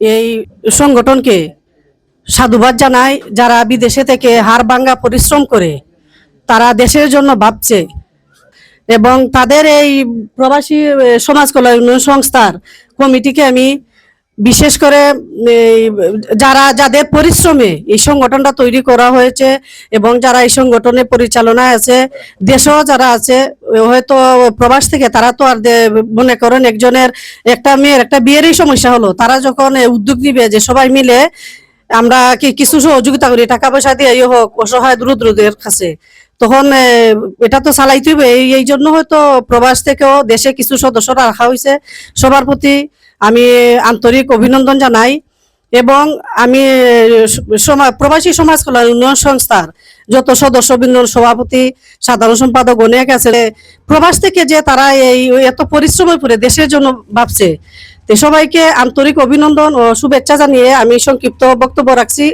এই সংগঠনকে সাধুবাদ জানাই, যারা বিদেশে থেকে হাড় ভাঙা পরিশ্রম করে তারা দেশের জন্য ভাবছে। এবং তাদের এই প্রবাসী সমাজ কল্যাণ উন্নয়ন সংস্থার কমিটিকে আমি বিশেষ করে যাদের পরিশ্রমে এই সংগঠনটা তৈরি করা হয়েছে এবং যারা এই সংগঠনের পরিচালনায় আছে, দেশেও যারা আছে, হয়তো প্রবাস থেকে তারা তো আর মনে করেন একজনের একটা মেয়ের একটা বিয়েরই সমস্যা হলো, তারা যখন উদ্যোগ নিবে যে সবাই মিলে আমরা কিছু সহযোগিতা করি, টাকা পয়সা দিয়ে হোক অসহায় দরিদ্রদের কাছে, তখন এটা তো চালাইতে হবে। এই জন্য হয়তো প্রবাস থেকেও দেশে কিছু সদস্যরা রাখা হয়েছে। সবার প্রতি আমি আন্তরিক অভিনন্দন জানাই। এবং আমি প্রবাসী সমাজ কল্যাণ উন্নয়ন সংস্থার যত সদস্যবৃন্দ, সভাপতি, সাধারণ সম্পাদক অনেক আছে, প্রবাস থেকে যে তারা এই এত পরিশ্রমের পরে দেশের জন্য ভাবছে, সবাইকে আন্তরিক অভিনন্দন ও শুভেচ্ছা জানিয়ে আমি সংক্ষিপ্ত বক্তব্য রাখছি।